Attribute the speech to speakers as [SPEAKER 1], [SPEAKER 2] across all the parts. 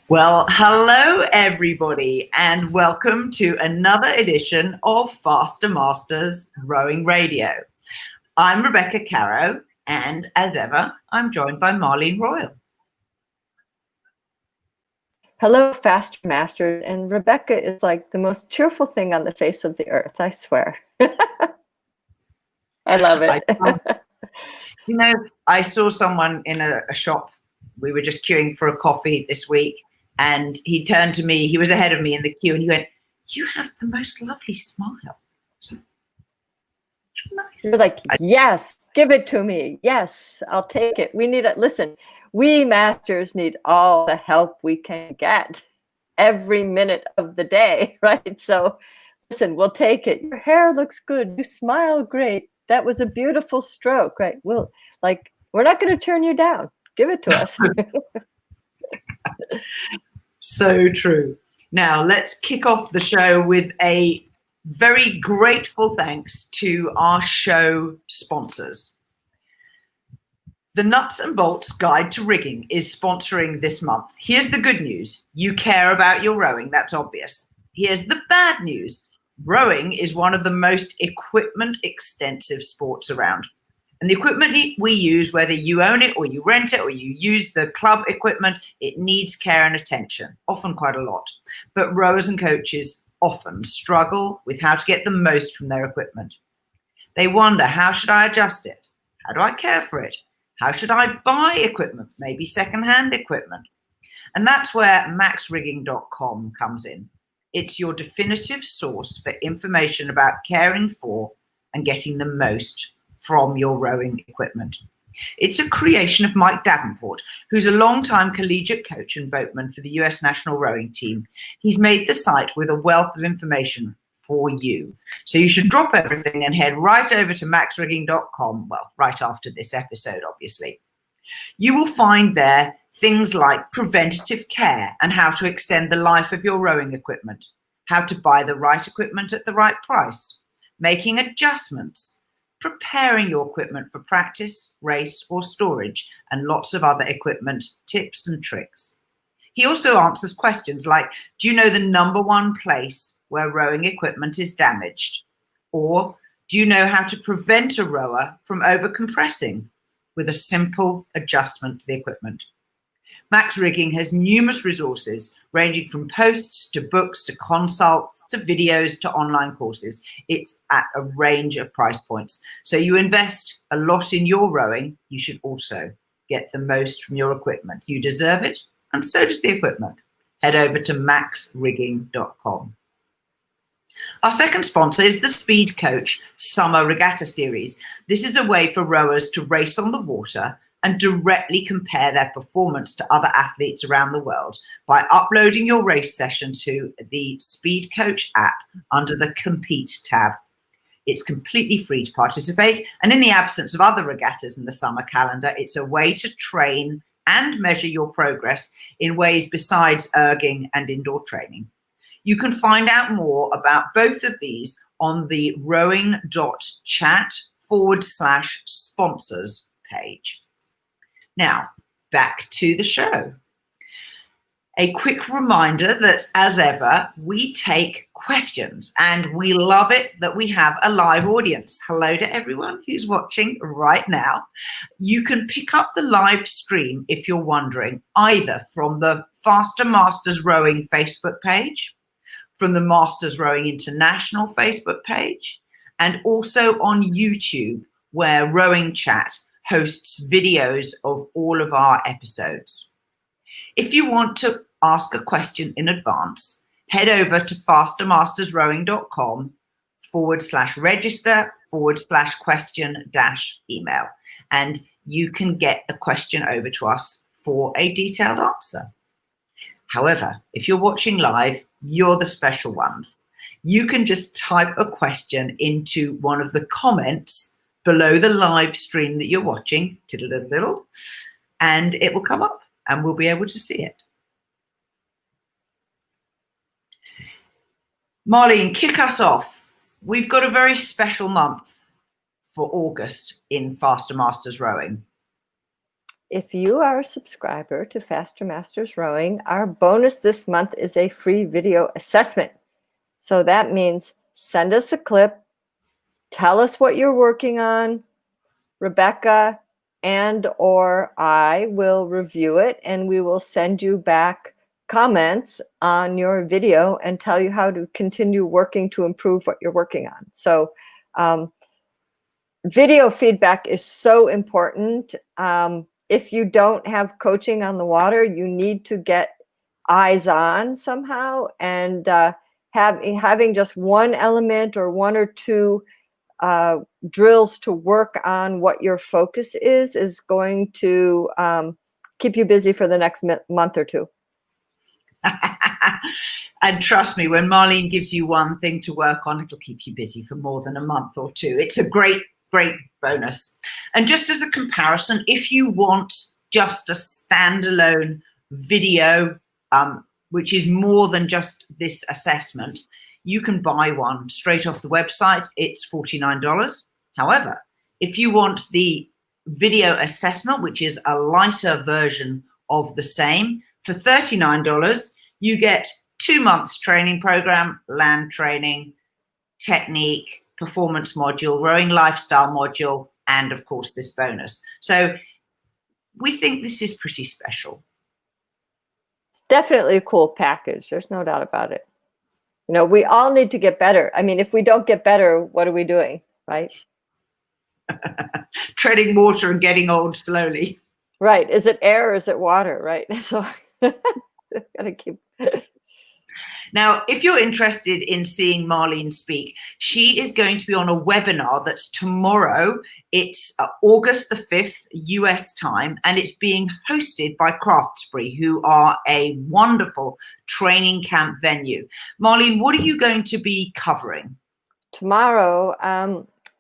[SPEAKER 1] Well, hello everybody, and welcome to another edition of Faster Masters Rowing Radio. I'm Rebecca Caroe, and as ever, I'm joined by Marlene Royle.
[SPEAKER 2] Hello, Faster Masters, and Rebecca is like the most cheerful thing on the face of the earth, I swear. I love it.
[SPEAKER 1] I saw someone in a shop. We were just queuing for a coffee this week, and he turned to me. He was ahead of me in the queue, and he went, "You have the most lovely smile." So, nice.
[SPEAKER 2] You're like, yes, give it to me. Yes, I'll take it. We need it. Listen, we masters need all the help we can get every minute of the day, right? So listen, we'll take it. Your hair looks good. You smile great. That was a beautiful stroke, right? We're not going to turn you down. Give it to us.
[SPEAKER 1] So true. Now let's kick off the show with a very grateful thanks to our show sponsors. The Nuts and Bolts Guide to Rigging is sponsoring this month. Here's the good news. You care about your rowing. That's obvious. Here's the bad news. Rowing is one of the most equipment extensive sports around. And the equipment we use, whether you own it or you rent it or you use the club equipment, it needs care and attention, often quite a lot. But rowers and coaches often struggle with how to get the most from their equipment. They wonder, how should I adjust it? How do I care for it? How should I buy equipment? Maybe secondhand equipment. And that's where maxrigging.com comes in. It's your definitive source for information about caring for and getting the most from your rowing equipment. It's a creation of Mike Davenport, who's a long-time collegiate coach and boatman for the US national rowing team. He's made the site with a wealth of information for you. So you should drop everything and head right over to maxrigging.com, well, right after this episode, obviously. You will find there things like preventative care and how to extend the life of your rowing equipment, how to buy the right equipment at the right price, making adjustments, preparing your equipment for practice, race, or storage, and lots of other equipment tips and tricks. He also answers questions like, do you know the number one place where rowing equipment is damaged? Or do you know how to prevent a rower from overcompressing with a simple adjustment to the equipment? Max Rigging has numerous resources ranging from posts to books to consults to videos to online courses. It's at a range of price points. So you invest a lot in your rowing, you should also get the most from your equipment. You deserve it, and so does the equipment. Head over to maxrigging.com. Our second sponsor is the Speedcoach Summer Regatta Series. This is a way for rowers to race on the water and directly compare their performance to other athletes around the world by uploading your race session to the Speedcoach app under the Compete tab. It's completely free to participate, and in the absence of other regattas in the summer calendar, it's a way to train and measure your progress in ways besides erging and indoor training. You can find out more about both of these on the rowing.chat/sponsors page. Now, back to the show. A quick reminder that, as ever, we take questions, and we love it that we have a live audience. Hello to everyone who's watching right now. You can pick up the live stream if you're wondering, either from the Faster Masters Rowing Facebook page, from the Masters Rowing International Facebook page, and also on YouTube, where Rowing Chat hosts videos of all of our episodes. If you want to ask a question in advance, head over to fastermastersrowing.com/register/question-email, and you can get the question over to us for a detailed answer. However, if you're watching live, you're the special ones. You can just type a question into one of the comments below the live stream that you're watching, and it will come up and we'll be able to see it. Marlene, kick us off. We've got a very special month for August in Faster Masters Rowing.
[SPEAKER 2] if you are a subscriber to Faster Masters Rowing, our bonus this month is a free video assessment. So that means send us a clip, tell us what you're working on. Rebecca and or I will review it, and we will send you back comments on your video and tell you how to continue working to improve what you're working on. So video feedback is so important. If you don't have coaching on the water, you need to get eyes on somehow, and having just one element or one or two drills to work on what your focus is going to keep you busy for the next month or two.
[SPEAKER 1] And trust me, when Marlene gives you one thing to work on, it'll keep you busy for more than a month or two. It's a great bonus. And just as a comparison, if you want just a standalone video, which is more than just this assessment, you can buy one straight off the website. It's $49. However, if you want the video assessment, which is a lighter version of the same, for $39, you get 2 months training program, land training, technique, performance module, rowing lifestyle module, and of course this bonus. So we think this is pretty special.
[SPEAKER 2] It's definitely a cool package. There's no doubt about it. You know, we all need to get better. I mean, if we don't get better, what are we doing, right?
[SPEAKER 1] Treading water and getting old slowly.
[SPEAKER 2] Right. Is it air or is it water, right? So gotta keep.
[SPEAKER 1] Now, if you're interested in seeing Marlene speak, she is going to be on a webinar that's tomorrow. It's August the 5th, US time, and it's being hosted by Craftsbury, who are a wonderful training camp venue. Marlene, what are you going to be covering?
[SPEAKER 2] Tomorrow,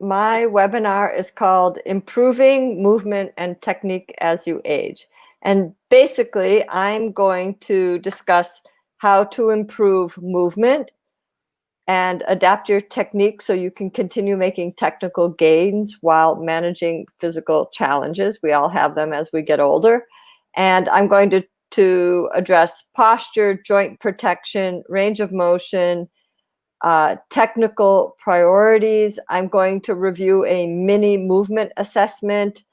[SPEAKER 2] my webinar is called Improving Movement and Technique as You Age. And basically, I'm going to discuss how to improve movement and adapt your technique so you can continue making technical gains while managing physical challenges. We all have them as we get older. And I'm going to address posture, joint protection, range of motion, technical priorities. I'm going to review a mini movement assessment.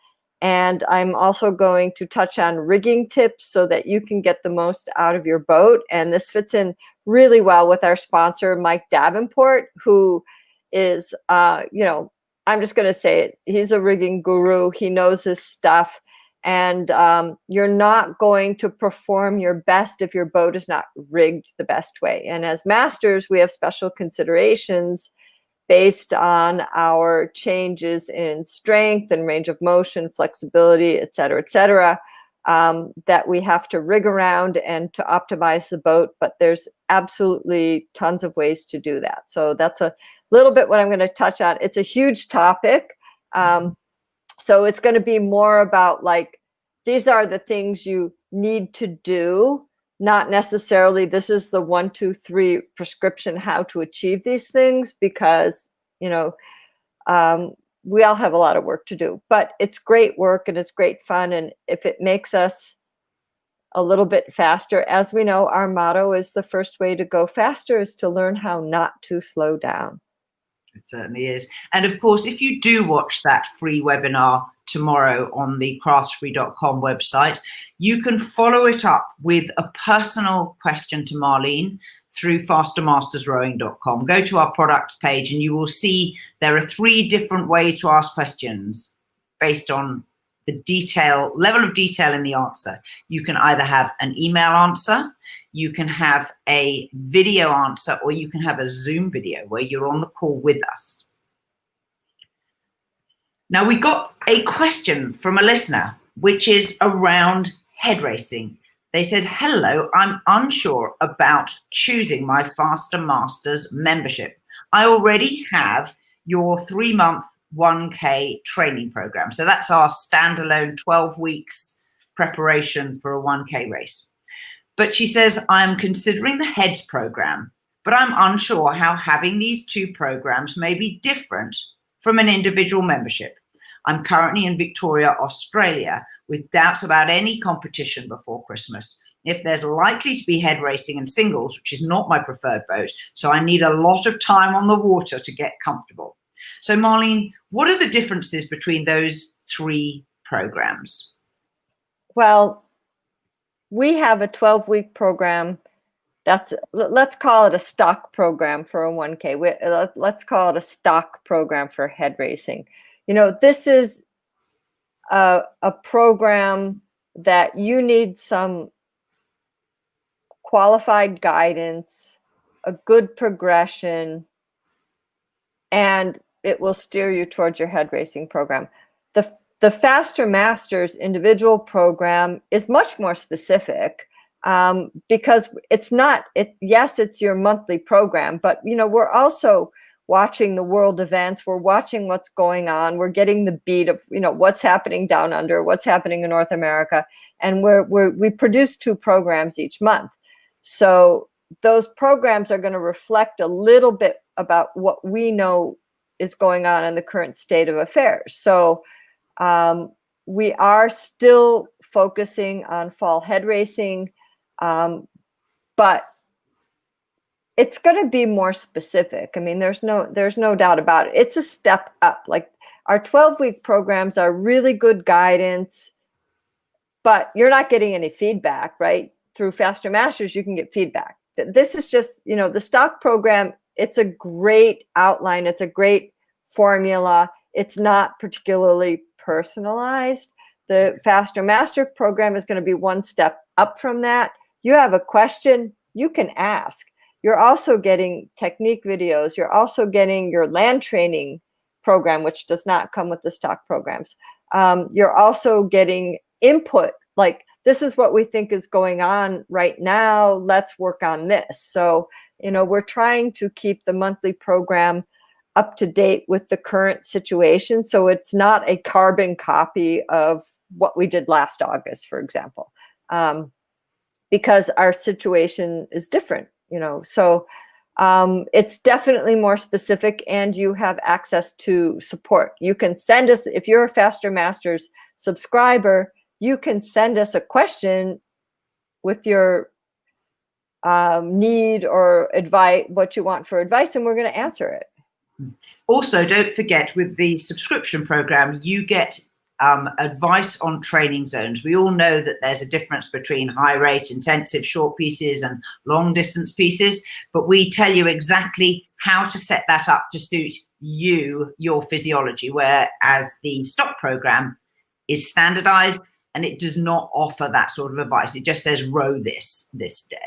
[SPEAKER 2] And I'm also going to touch on rigging tips so that you can get the most out of your boat. And this fits in really well with our sponsor, Mike Davenport, who is, you know, I'm just going to say it. He's a rigging guru. He knows his stuff. And you're not going to perform your best if your boat is not rigged the best way. And as masters, we have special considerations based on our changes in strength and range of motion, flexibility, et cetera, that we have to rig around and to optimize the boat. But there's absolutely tons of ways to do that. So that's a little bit what I'm going to touch on. It's a huge topic. So it's going to be more about like, these are the things you need to do, not necessarily this is the 1, 2, 3 prescription how to achieve these things, because, you know, we all have a lot of work to do, but it's great work and it's great fun. And if it makes us a little bit faster, as we know, our motto is the first way to go faster is to learn how not to slow down.
[SPEAKER 1] It certainly is. And of course, if you do watch that free webinar tomorrow on the craftsbury.com website, you can follow it up with a personal question to Marlene through fastermastersrowing.com. Go to our products page and you will see there are 3 different ways to ask questions based on the level of detail in the answer. You can either have an email answer, you can have a video answer, or you can have a Zoom video where you're on the call with us. Now, we got a question from a listener, which is around head racing. They said, hello, I'm unsure about choosing my Faster Masters membership. I already have your 3-month 1K training program. So that's our standalone 12 weeks preparation for a 1K race. But she says, I'm considering the heads program, but I'm unsure how having these 2 programs may be different from an individual membership. I'm currently in Victoria, Australia, with doubts about any competition before Christmas. If there's likely to be head racing and singles, which is not my preferred boat, so I need a lot of time on the water to get comfortable. So Marlene, what are the differences between those three programs?
[SPEAKER 2] Well, we have a 12-week program. Let's call it a stock program for a 1K. Let's call it a stock program for head racing. You know, this is a program that you need some qualified guidance, a good progression, and it will steer you towards your head racing program. The Faster Masters individual program is much more specific, because it's not, yes, it's your monthly program, but you know, we're also watching the world events, we're watching what's going on, we're getting the beat of, you know, what's happening down under, what's happening in North America, and we produce 2 programs each month. So those programs are going to reflect a little bit about what we know is going on in the current state of affairs. So we are still focusing on fall head racing, but it's going to be more specific. I mean, there's no doubt about it. It's a step up. Like, our 12-week programs are really good guidance, but you're not getting any feedback, right? Through Faster Masters, you can get feedback. This is just, you know, the stock program, it's a great outline. It's a great formula. It's not particularly personalized. The Faster Master program is going to be one step up from that. You have a question, you can ask. You're also getting technique videos. You're also getting your land training program, which does not come with the stock programs. You're also getting input, like, this is what we think is going on right now. Let's work on this. So, you know, we're trying to keep the monthly program up to date with the current situation. So it's not a carbon copy of what we did last August, for example, because our situation is different, you know. So it's definitely more specific, and you have access to support. You can send us, if you're a Faster Masters subscriber, you can send us a question with your need or advice, what you want for advice, and we're going to answer it.
[SPEAKER 1] Also, don't forget, with the subscription program, you get advice on training zones. We all know that there's a difference between high rate, intensive, short pieces and long distance pieces, but we tell you exactly how to set that up to suit you, your physiology, whereas the stock program is standardized and it does not offer that sort of advice. It just says row this day.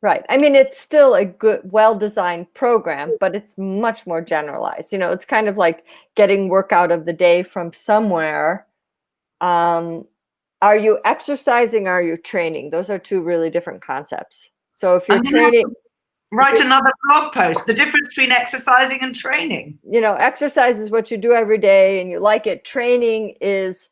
[SPEAKER 2] Right. I mean, it's still a good, well-designed program, but it's much more generalized. You know, it's kind of like getting work out of the day from somewhere. Are you exercising? Are you training? Those are 2 really different concepts. So if you're training,
[SPEAKER 1] write another blog post, the difference between exercising and training. You
[SPEAKER 2] know, exercise is what you do every day and you like it. Training is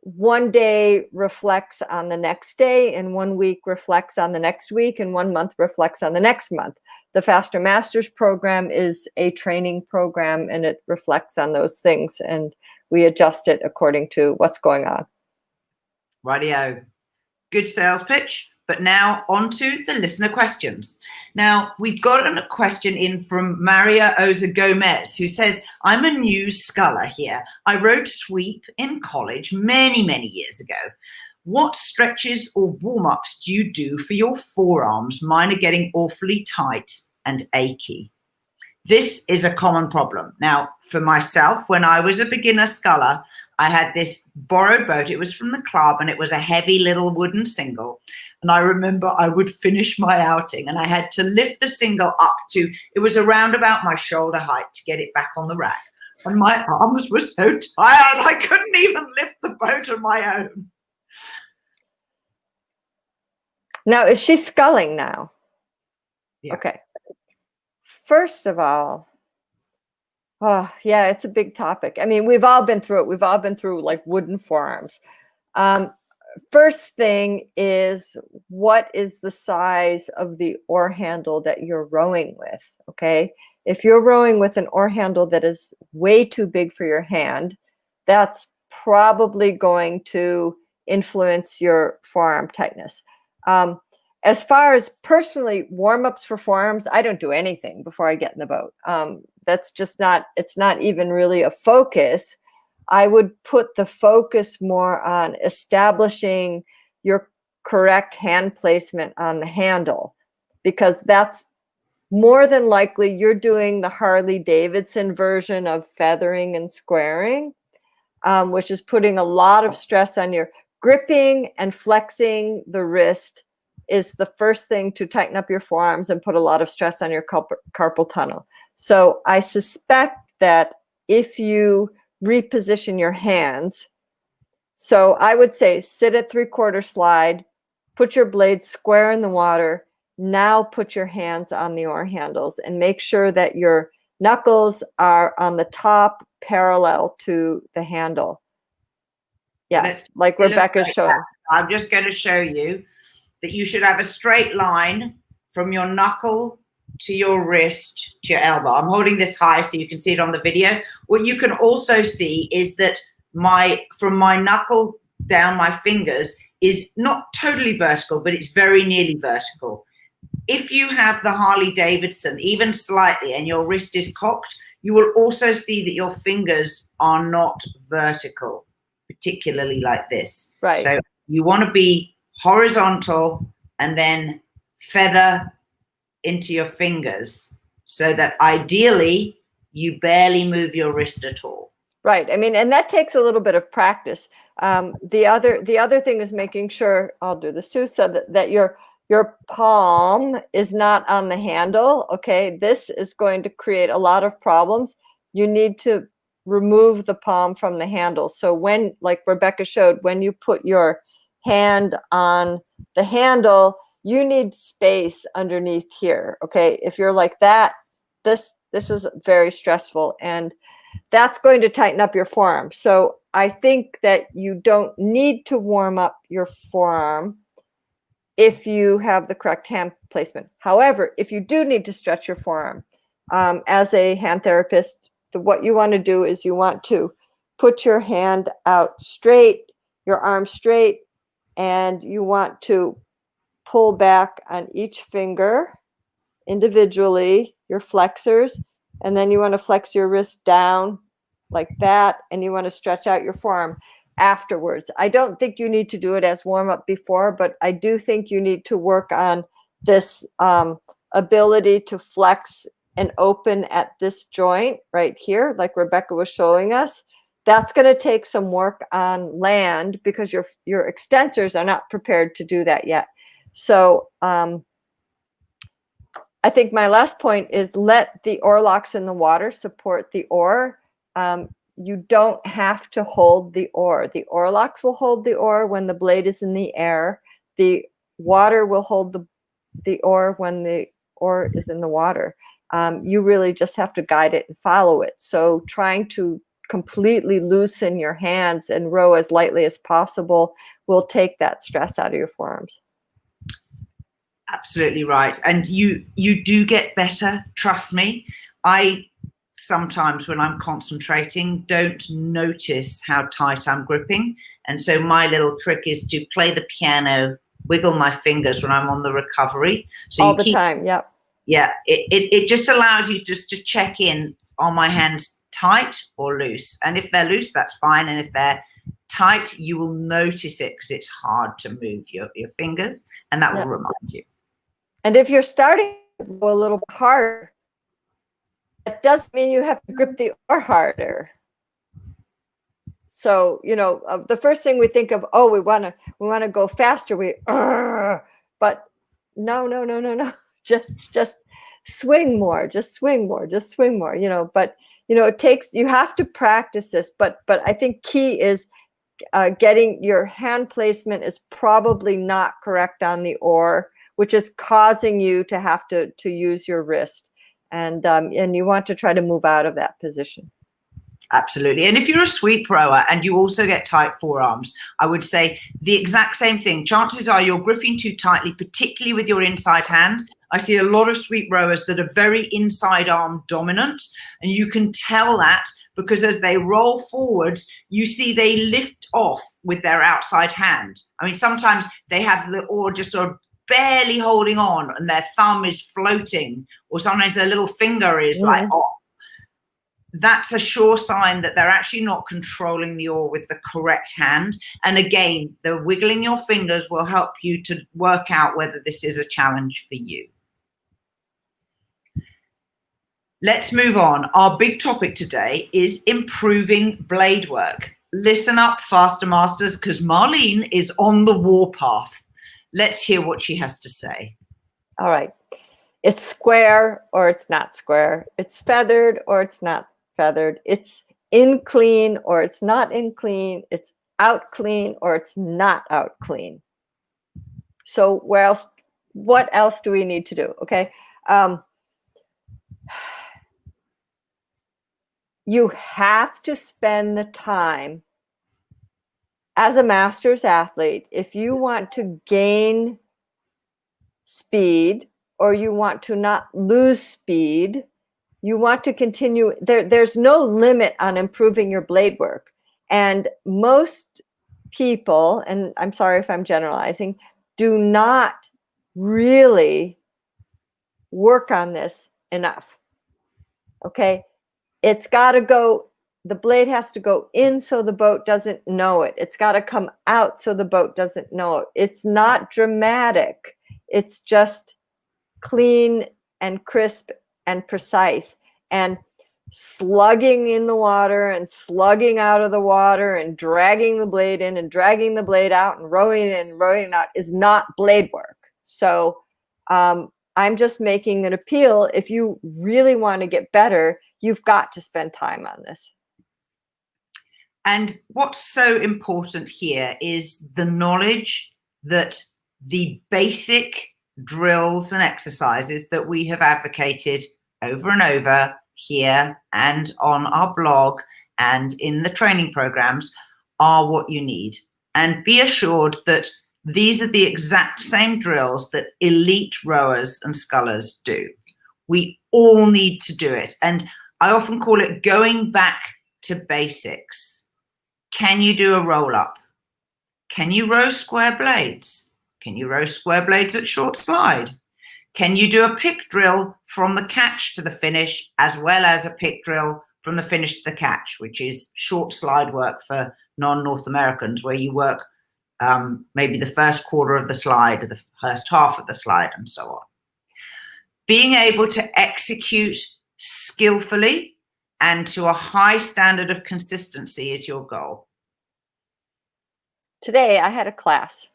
[SPEAKER 2] one day reflects on the next day, and 1 week reflects on the next week, and 1 month reflects on the next month. The Faster Masters program is a training program, and it reflects on those things, and we adjust it according to what's going on.
[SPEAKER 1] Rightio. Good sales pitch. But now on to the listener questions. Now, we've got a question in from Maria Oza Gomez, who says, I'm a new sculler here. I rode sweep in college many, many years ago. What stretches or warm-ups do you do for your forearms? Mine are getting awfully tight and achy. This is a common problem. Now, for myself, when I was a beginner sculler, I had this borrowed boat. It was from the club, and it was a heavy little wooden single. And I remember I would finish my outing, and I had to lift the single up to, it was around about my shoulder height to get it back on the rack. And my arms were so tired, I couldn't even lift the boat on my own.
[SPEAKER 2] Now, is she sculling now?
[SPEAKER 1] Yeah.
[SPEAKER 2] Okay. First of all, oh, yeah, it's a big topic. I mean, we've all been through it. We've all been through like wooden forearms. First thing is, what is the size of the oar handle that you're rowing with? Okay. If you're rowing with an oar handle that is way too big for your hand, that's probably going to influence your forearm tightness. As far as personally warm-ups for forearms, I don't do anything before I get in the boat. That's just not, it's not even really a focus. I would put the focus more on establishing your correct hand placement on the handle, because that's more than likely you're doing the Harley Davidson version of feathering and squaring, which is putting a lot of stress on your gripping and flexing the wrist is the first thing to tighten up your forearms and put a lot of stress on your carpal tunnel. So I suspect that if you reposition your hands, so I would say sit at 3/4 slide, put your blade square in the water, now put your hands on the oar handles and make sure that your knuckles are on the top parallel to the handle. Yes, like Rebecca's showing.
[SPEAKER 1] I'm just going to show you that you should have a straight line from your knuckle to your wrist to your elbow. I'm holding this high so you can see it on the video. What you can also see is that from my knuckle down my fingers is not totally vertical, but it's very nearly vertical. If you have the Harley Davidson even slightly and your wrist is cocked, you will also see that your fingers are not vertical, particularly like this.
[SPEAKER 2] Right.
[SPEAKER 1] So you want to be horizontal and then feather into your fingers so that ideally you barely move your wrist at all.
[SPEAKER 2] Right. I mean, and that takes a little bit of practice. The other thing is making sure, I'll do this too, so that your palm is not on the handle. Okay. This is going to create a lot of problems. You need to remove the palm from the handle. So when, like Rebecca showed, when you put your hand on the handle, you need space underneath here. Okay. If you're like that, this is very stressful, and that's going to tighten up your forearm. So I think that you don't need to warm up your forearm if you have the correct hand placement. However, if you do need to stretch your forearm, as a hand therapist, what you want to do is you want to put your hand out straight, your arm straight, and you want to pull back on each finger individually, your flexors, and then you want to flex your wrist down like that, and you want to stretch out your forearm afterwards. I don't think you need to do it as warm up before, but I do think you need to work on this ability to flex and open at this joint right here, like Rebecca was showing us. That's going to take some work on land because your extensors are not prepared to do that yet. So I think my last point is let the oar locks in the water support the oar. You don't have to hold the oar. The oar locks will hold the oar when the blade is in the air. The water will hold the oar when the oar is in the water. You really just have to guide it and follow it. So trying to completely loosen your hands and row as lightly as possible will take that stress out of your forearms.
[SPEAKER 1] Absolutely right. And you do get better, trust me. I sometimes when I'm concentrating don't notice how tight I'm gripping. And so my little trick is to play the piano, wiggle my fingers when I'm on the recovery. So
[SPEAKER 2] all the time, yep.
[SPEAKER 1] Yeah, it just allows you just to check in on my hands tight or loose. And if they're loose, that's fine. And if they're tight, you will notice it because it's hard to move your fingers, and that will remind you.
[SPEAKER 2] And if you're starting to go a little harder, it doesn't mean you have to grip the oar harder. So, you know, the first thing we think of, oh, we want to go faster. But no. Just swing more, just swing more, you know, but, you know, you have to practice this, but I think key is getting your hand placement is probably not correct on the oar, which is causing you to have to use your wrist. And you want to try to move out of that position.
[SPEAKER 1] Absolutely. And if you're a sweep rower and you also get tight forearms, I would say the exact same thing. Chances are you're gripping too tightly, particularly with your inside hand. I see a lot of sweep rowers that are very inside arm dominant, and you can tell that because as they roll forwards, you see they lift off with their outside hand. I mean, sometimes they have the oar just sort of barely holding on and their thumb is floating, or sometimes their little finger is like off. That's a sure sign that they're actually not controlling the oar with the correct hand. And again, the wiggling your fingers will help you to work out whether this is a challenge for you. Let's move on. Our big topic today is improving blade work. Listen up, Faster Masters, because Marlene is on the warpath. Let's hear what she has to say.
[SPEAKER 2] All right. It's square or it's not square. It's feathered or it's not feathered. It's in clean or it's not in clean. It's out clean or it's not out clean. So where else? What else do we need to do? Okay. You have to spend the time as a master's athlete. If you want to gain speed or you want to not lose speed, you want to continue. There's no limit on improving your blade work. And most people, and I'm sorry if I'm generalizing, do not really work on this enough. Okay? It's got to go, the blade has to go in so the boat doesn't know it. It's got to come out so the boat doesn't know it. It's not dramatic. It's just clean and crisp and precise. And slugging in the water and slugging out of the water and dragging the blade in and dragging the blade out and rowing in and rowing it out is not blade work. So I'm just making an appeal. If you really want to get better, you've got to spend time on this.
[SPEAKER 1] And what's so important here is the knowledge that the basic drills and exercises that we have advocated over and over here and on our blog and in the training programs are what you need. And be assured that these are the exact same drills that elite rowers and scullers do. We all need to do it. And I often call it going back to basics. Can you do a roll up? Can you row square blades? Can you row square blades at short slide? Can you do a pick drill from the catch to the finish, as well as a pick drill from the finish to the catch, which is short slide work for non-North Americans, where you work maybe the first quarter of the slide, or the first half of the slide, and so on. Being able to execute skillfully and to a high standard of consistency is your goal.
[SPEAKER 2] Today I had a class,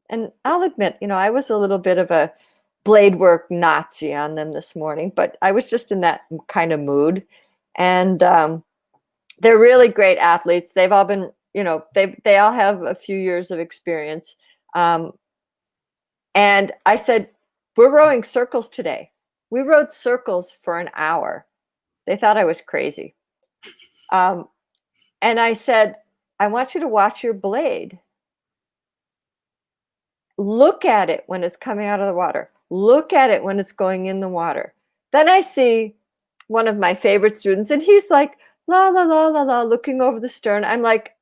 [SPEAKER 2] and I'll admit, I was a little bit of a blade work Nazi on them this morning, but I was just in that kind of mood. And they're really great athletes. They've all been, they all have a few years of experience. And I said, we're rowing circles today. We rowed circles for an hour. They thought I was crazy. And I said, I want you to watch your blade. Look at it when it's coming out of the water. Look at it when it's going in the water. Then I see one of my favorite students, and he's like, la, la, la, la, la, looking over the stern. I'm like,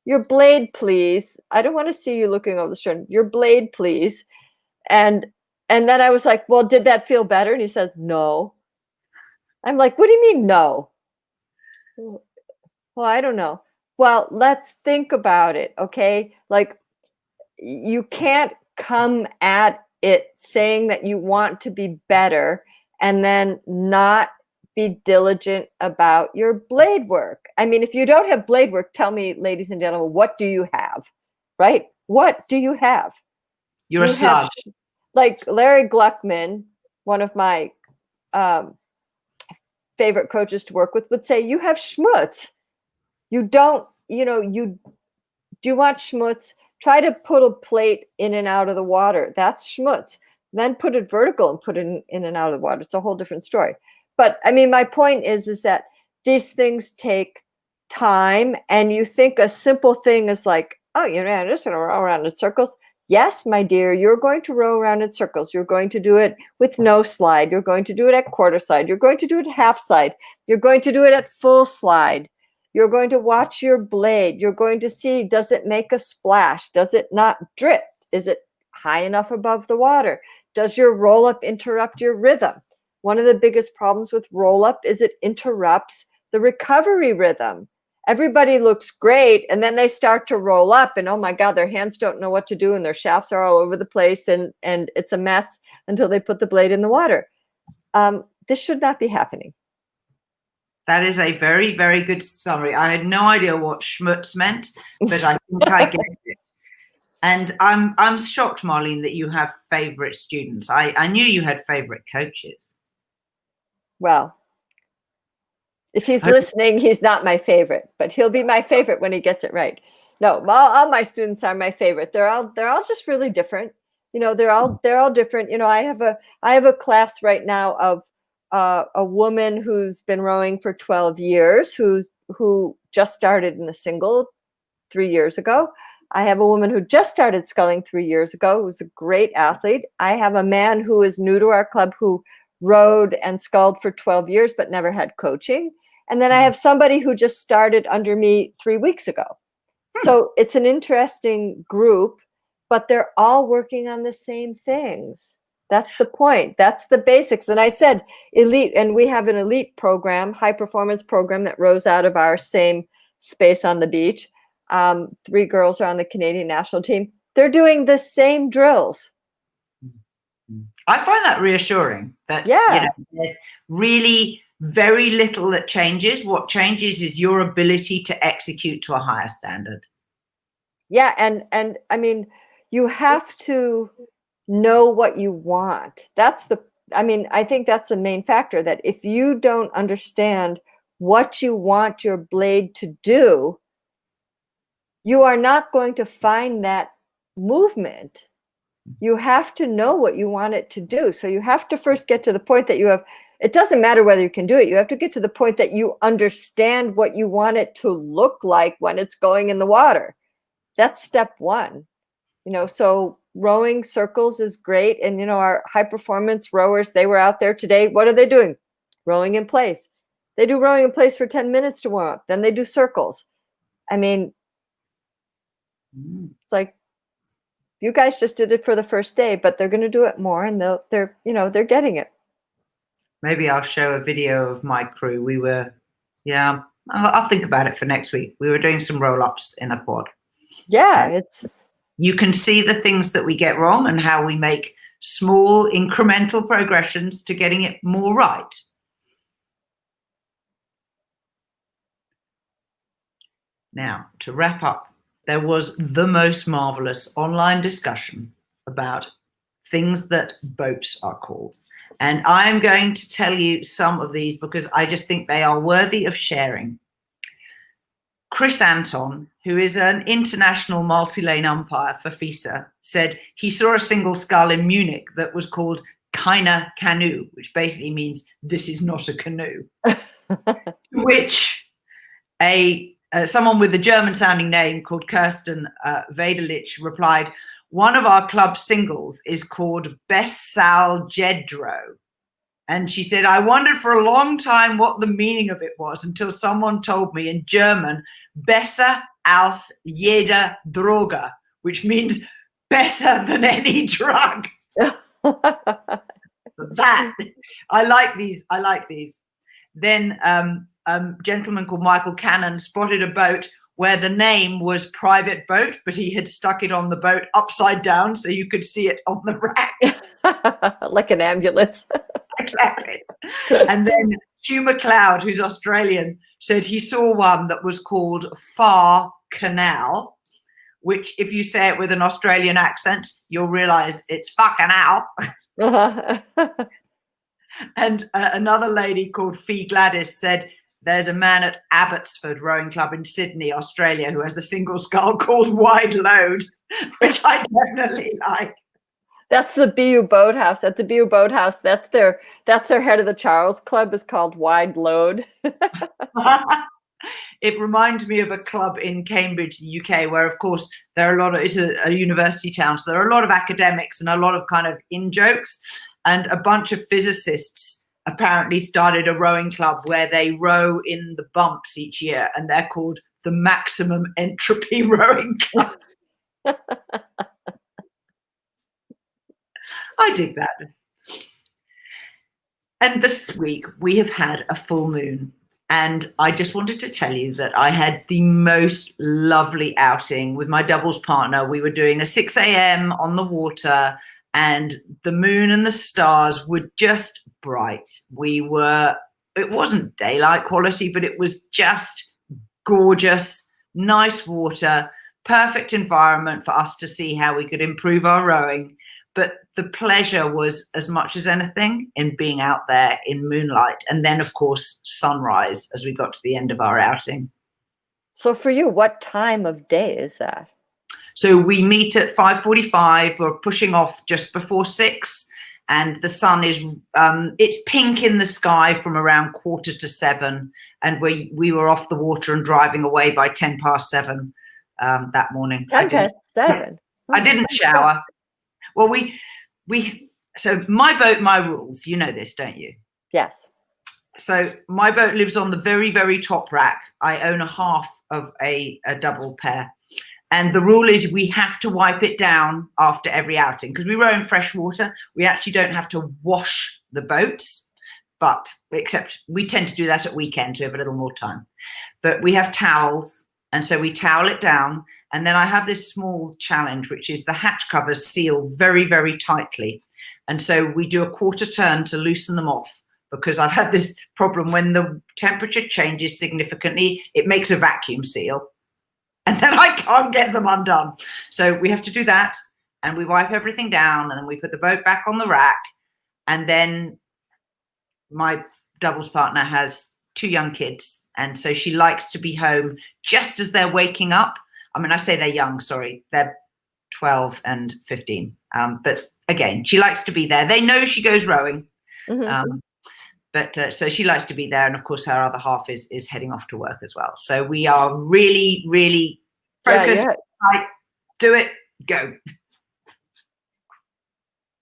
[SPEAKER 2] your blade, please. I don't want to see you looking over the stern. Your blade, please. And then I was like, well, did that feel better? And he said, no. I'm like, what do you mean, no? Well, I don't know. Well, let's think about it, okay? Like, you can't come at it saying that you want to be better and then not be diligent about your blade work. I mean, if you don't have blade work, tell me, ladies and gentlemen, what do you have, right? What do you have?
[SPEAKER 1] You're a slug.
[SPEAKER 2] Like Larry Gluckman, one of my favorite coaches to work with, would say, you have schmutz. You don't, do you want schmutz? Try to put a plate in and out of the water. That's schmutz. Then put it vertical and put it in and out of the water. It's a whole different story. But I mean, my point is that these things take time, and you think a simple thing is like, oh, I'm just going to roll around in circles. Yes, my dear, you're going to row around in circles. You're going to do it with no slide. You're going to do it at quarter slide. You're going to do it half slide. You're going to do it at full slide. You're going to watch your blade. You're going to see, does it make a splash? Does it not drip? Is it high enough above the water? Does your roll up interrupt your rhythm? One of the biggest problems with roll up is it interrupts the recovery rhythm. Everybody looks great, and then they start to roll up, and oh my God, their hands don't know what to do, and their shafts are all over the place, and it's a mess until they put the blade in the water. This should not be happening.
[SPEAKER 1] That is a very, very good summary. I had no idea what schmutz meant, but I think I get it. And I'm shocked, Marlene, that you have favorite students. I knew you had favorite coaches.
[SPEAKER 2] Well, if he's listening, he's not my favorite, but he'll be my favorite when he gets it right. No, all my students are my favorite. They're all just really different. You know, they're all different. You know, I have a class right now of a woman who's been rowing for 12 years, who just started in the single 3 years ago. I have a woman who just started sculling 3 years ago, who's a great athlete. I have a man who is new to our club who rowed and sculled for 12 years but never had coaching. And then I have somebody who just started under me 3 weeks ago. So it's an interesting group, but they're all working on the same things. That's the point. That's the basics. And I said elite, and we have an elite program, high performance program that rows out of our same space on the beach. 3 girls are on the Canadian national team. They're doing the same drills.
[SPEAKER 1] I find that reassuring that you know, there's really very little that changes. What changes is your ability to execute to a higher standard.
[SPEAKER 2] Yeah, and I mean, you have to know what you want. I think that's the main factor, that if you don't understand what you want your blade to do, you are not going to find that movement. You have to know what you want it to do. So you have to first get to the point that you have, it doesn't matter whether you can do it. You have to get to the point that you understand what you want it to look like when it's going in the water. That's step one. You know, so rowing circles is great. And, you know, our high performance rowers, they were out there today. What are they doing? Rowing in place. They do rowing in place for 10 minutes to warm up. Then they do circles. I mean, it's like, you guys just did it for the first day, but they're going to do it more, and they're getting it. Maybe
[SPEAKER 1] I'll show a video of my crew. We were, I'll think about it for next week. We were doing some roll-ups in a quad.
[SPEAKER 2] Yeah,
[SPEAKER 1] you can see the things that we get wrong and how we make small incremental progressions to getting it more right. Now, to wrap up, there was the most marvelous online discussion about things that boats are called. And I am going to tell you some of these because I just think they are worthy of sharing. Chris Anton, who is an international multi-lane umpire for FISA, said he saw a single scull in Munich that was called keine Kanu, which basically means this is not a canoe. Which someone with a German-sounding name called Kirsten Vedelich replied, one of our club singles is called Bessal Jedro. And she said, I wondered for a long time what the meaning of it was until someone told me in German, besser als jede Droge, which means better than any drug. That, I like these. Then gentleman called Michael Cannon spotted a boat where the name was Private Boat, but he had stuck it on the boat upside down so you could see it on the rack.
[SPEAKER 2] Like an ambulance.
[SPEAKER 1] Exactly. And then Hugh McLeod, who's Australian, said he saw one that was called Far Canal, which if you say it with an Australian accent, you'll realize it's fucking out. And another lady called Fee Gladys said there's a man at Abbotsford Rowing Club in Sydney, Australia, who has a single scull called Wide Load, which I definitely like.
[SPEAKER 2] That's the BU Boathouse. At the BU Boathouse, that's their head of the Charles Club is called Wide Load.
[SPEAKER 1] It reminds me of a club in Cambridge, the UK, where, of course, there are a lot of, it's a university town, so there are a lot of academics and a lot of kind of in-jokes, and a bunch of physicists apparently started a rowing club where they row in the bumps each year, and they're called the Maximum Entropy Rowing Club. I dig that. And this week we have had a full moon, and I just wanted to tell you that I had the most lovely outing with my doubles partner. We were doing a 6 a.m. on the water, and the moon and the stars were just bright. It wasn't daylight quality, but it was just gorgeous, nice water, perfect environment for us to see how we could improve our rowing. But the pleasure was, as much as anything, in being out there in moonlight. And then, of course, sunrise as we got to the end of our outing.
[SPEAKER 2] So for you, what time of day is that?
[SPEAKER 1] So we meet at 5:45. We're pushing off just before 6. And the sun is, it's pink in the sky from around 6:45. And we were off the water and driving away by 7:10 that morning.
[SPEAKER 2] 7:10.
[SPEAKER 1] I didn't shower. Well, so my boat, my rules, you know this, don't you?
[SPEAKER 2] Yes.
[SPEAKER 1] So my boat lives on the very, very top rack. I own a half of a double pair. And the rule is we have to wipe it down after every outing, because we row in fresh water. We actually don't have to wash the boats, but except we tend to do that at weekends. We have a little more time. But we have towels. And so we towel it down. And then I have this small challenge, which is the hatch covers seal very, very tightly. And so we do a quarter turn to loosen them off, because I've had this problem when the temperature changes significantly, it makes a vacuum seal. And then I can't get them undone. So we have to do that. And we wipe everything down. And then we put the boat back on the rack. And then my doubles partner has 2 young kids. And so she likes to be home just as they're waking up. I mean, I say they're young, sorry. They're 12 and 15. But again, she likes to be there. They know she goes rowing. Mm-hmm. So she likes to be there. And of course, her other half is heading off to work as well. So we are really, really focused. Right, do it, go.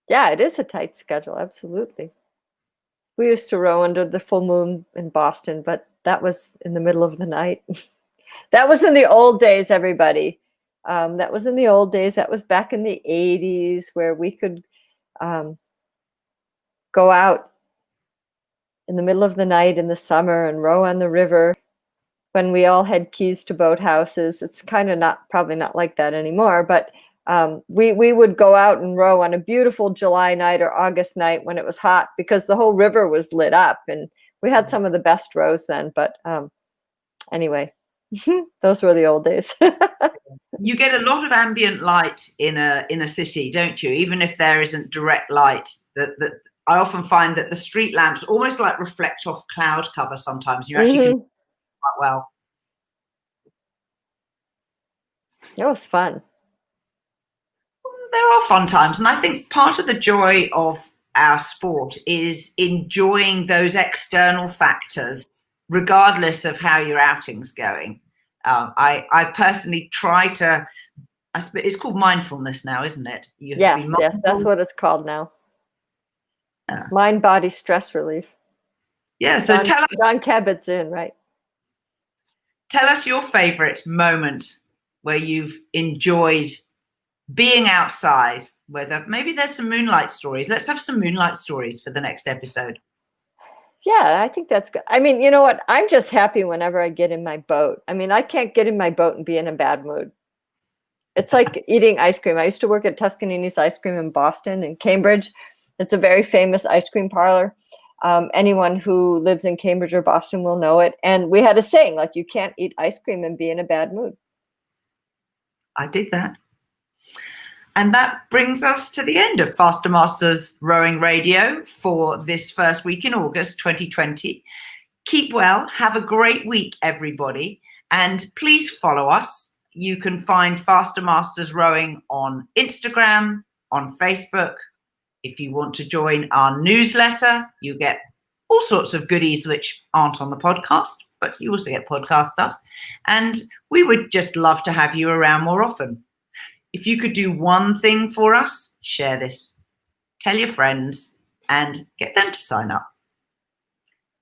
[SPEAKER 2] Yeah, it is a tight schedule. Absolutely. We used to row under the full moon in Boston, but that was in the middle of the night. That was in the old days, everybody. That was in the old days. That was back in the 80s, where we could go out in the middle of the night in the summer and row on the river when we all had keys to boathouses. It's kind of probably not like that anymore, but we would go out and row on a beautiful July night or August night when it was hot, because the whole river was lit up, and we had some of the best rows then. But anyway, those were the old days.
[SPEAKER 1] You get a lot of ambient light in a city, don't you? Even if there isn't direct light, that I often find that the street lamps almost like reflect off cloud cover sometimes. You actually can quite well.
[SPEAKER 2] It was fun.
[SPEAKER 1] There are fun times, and I think part of the joy of our sport is enjoying those external factors, regardless of how your outing's going. I personally try to. It's called mindfulness now, isn't it?
[SPEAKER 2] Yes, that's what it's called now. Mind, body, stress relief.
[SPEAKER 1] Yeah. So tell us,
[SPEAKER 2] John Kabat-Zinn, right?
[SPEAKER 1] Tell us your favorite moment where you've enjoyed being outside. Whether maybe there's some moonlight stories. Let's have some moonlight stories for the next episode.
[SPEAKER 2] Yeah, I think that's good. I mean, you know what? I'm just happy whenever I get in my boat. I mean, I can't get in my boat and be in a bad mood. It's like eating ice cream. I used to work at Tuscanini's Ice Cream in Boston and Cambridge. It's a very famous ice cream parlor. Anyone who lives in Cambridge or Boston will know it. And we had a saying, like, you can't eat ice cream and be in a bad mood.
[SPEAKER 1] I did that. And that brings us to the end of Faster Masters Rowing Radio for this first week in August 2020. Keep well. Have a great week, everybody. And please follow us. You can find Faster Masters Rowing on Instagram, on Facebook. If you want to join our newsletter, you get all sorts of goodies which aren't on the podcast. but you also get podcast stuff. And we would just love to have you around more often. If you could do one thing for us, share this. Tell your friends and get them to sign up.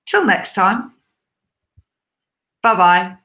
[SPEAKER 1] Till next time. Bye-bye.